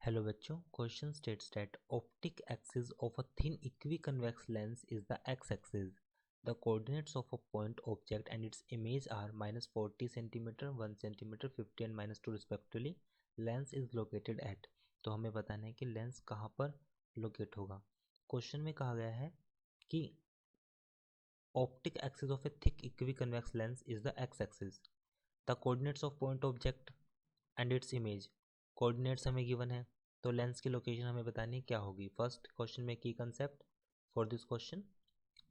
Hello बच्चों, question states that optic axis of a thin equiconvex lens is the x axis. The coordinates of a point object and its image are -40 cm, 1 cm, 50 and -2 respectively. Lens is located at. तो हमें बताना है कि lens कहाँ पर locate होगा. Question में कहा गया है कि optic axis of a thick equiconvex lens is the x axis. The coordinates of point object and its image. Coordinates हमें गिवन है तो लेंस की लोकेशन हमें बतानी क्या होगी. फर्स्ट क्वेश्चन में की कंसेप्ट फॉर दिस क्वेश्चन.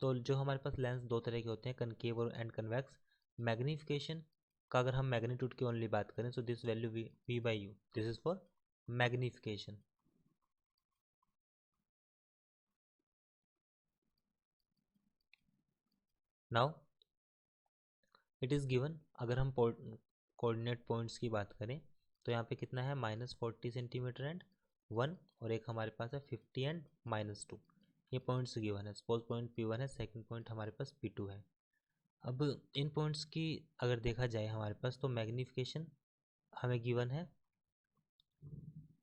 तो जो हमारे पास लेंस दो तरह के होते हैं, कनकेव और एंड कन्वेक्स. मैग्निफिकेशन का अगर हम मैग्नीट्यूड की ओनली बात करें, so this value v by u, this is for magnification. Now it is given, अगर हम कोऑर्डिनेट पॉइंट्स की बात करें तो यहाँ पे कितना है, -40 सेंटीमीटर एंड 1, और एक हमारे पास है 50 एंड -2. ये पॉइंट्स गिवन है. सपोज पॉइंट P1 है, सेकंड पॉइंट हमारे पास P2 है. अब इन पॉइंट्स की अगर देखा जाए हमारे पास, तो मैग्निफिकेशन हमें गिवन है.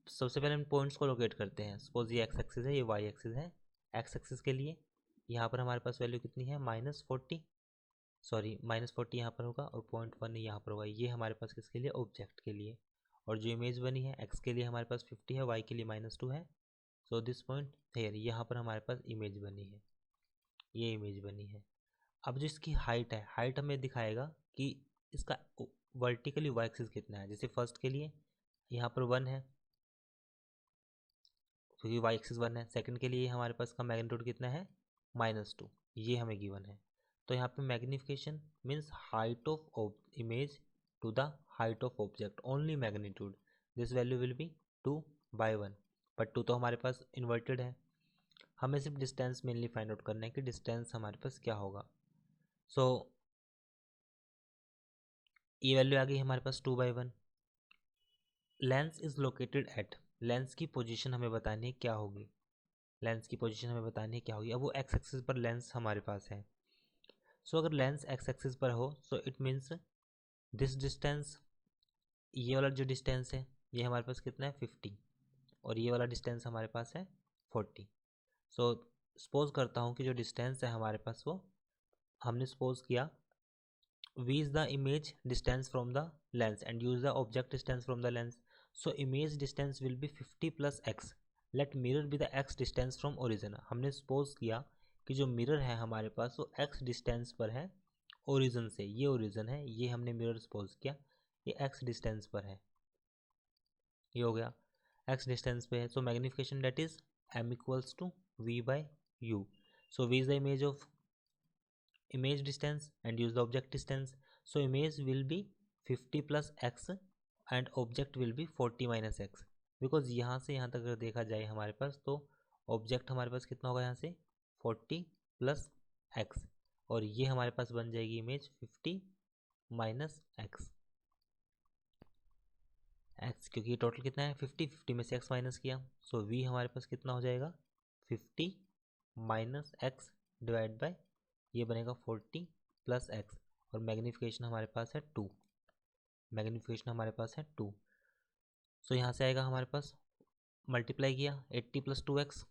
सबसे पहले हम पॉइंट्स को लोकेट करते हैं. सपोज ये एक्स एक्सिस है, ये वाई एक्सिस है. एक्स एक्सिस के लिए यहाँ पर हमारे पास वैल्यू कितनी है, -40 यहाँ पर होगा और 0.1 यहाँ पर होगा. ये हमारे पास किसके लिए, ऑब्जेक्ट के लिए. और जो इमेज बनी है एक्स के लिए हमारे पास 50 है, वाई के लिए -2 है. सो दिस पॉइंट हेयर, यहाँ पर हमारे पास इमेज बनी है, ये इमेज बनी है. अब जो इसकी हाइट है, हाइट हमें दिखाएगा कि इसका वर्टिकली वाई एक्सिस कितना है. जैसे फर्स्ट के लिए यहाँ पर 1 है क्योंकि वाई एक्सिस 1 है. सेकंड के लिए हमारे पास का मैग्नीट्यूड कितना है, -2, ये हमें गिवन है. तो यहाँ पे magnification means height of image to the height of object, only magnitude. This value will be 2/1, but 2 तो हमारे पास इन्वर्टेड है. हमें सिर्फ डिस्टेंस मेनली फाइंड आउट करना है कि डिस्टेंस हमारे पास क्या होगा. सो ये वैल्यू आ गई हमारे पास 2/1. Lens is located at. Lens की पोजीशन हमें बतानी है क्या होगी. लेंस की पोजीशन हमें बतानी है क्या होगी. अब वो एक्स एक्सिस पर लेंस हमारे पास है. सो अगर लेंस एक्स एक्सिस पर हो, so it means this distance, ये वाला जो डिस्टेंस है ये हमारे पास कितना है, 50, और ये वाला डिस्टेंस हमारे पास है 40. सो सपोज करता हूँ कि जो डिस्टेंस है हमारे पास, वो हमने सपोज किया v is the image distance from the lens and use the object distance from the lens. So image distance will be 50 plus x. Let mirror be the x distance from origin. हमने suppose किया कि जो mirror है हमारे पास वो x distance पर है origin से. ये ओरिजिन है, ये हमने मिरर सपोज किया, ये x डिस्टेंस पर है. ये हो गया x डिस्टेंस पे है. So magnification that is m equals to v by u. So v is the image of image distance and use the object distance. So image will be 50 plus x and object will be 40 minus x. Because यहाँ से यहाँ तक अगर देखा जाए हमारे पास, तो object हमारे पास कितना होगा यहाँ से 40 प्लस x, और ये हमारे पास बन जाएगी इमेज 50 माइनस x. क्योंकि टोटल कितना है 50 में से x माइनस किया, सो v हमारे पास कितना हो जाएगा 50 माइनस x डिवाइड बाय, ये बनेगा 40 प्लस x, और मैग्निफिकेशन हमारे पास है 2. मैग्निफिकेशन हमारे पास है 2. सो यहाँ से आएगा हमारे पास, मल्टीप्लाई किया 80 प्लस 2x,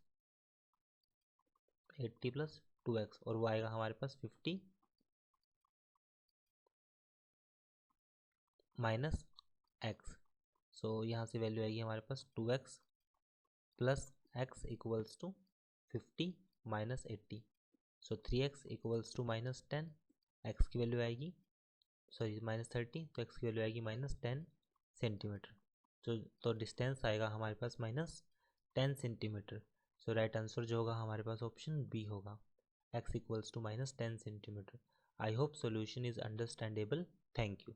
80 प्लस 2x, और वो आएगा हमारे पास 50 माइनस x. सो यहाँ से वैल्यू आएगी हमारे पास 2x plus x equals to 50 minus 80. So 3x equals to -10. x की वैल्यू आएगी, सॉरी -30, तो x की वैल्यू आएगी -10 सेंटीमीटर. तो डिस्टेंस आएगा हमारे पास -10 सेंटीमीटर. सो राइट आंसर जो होगा हमारे पास ऑप्शन बी होगा, x equals to -10 centimetre. I hope solution is understandable. Thank you.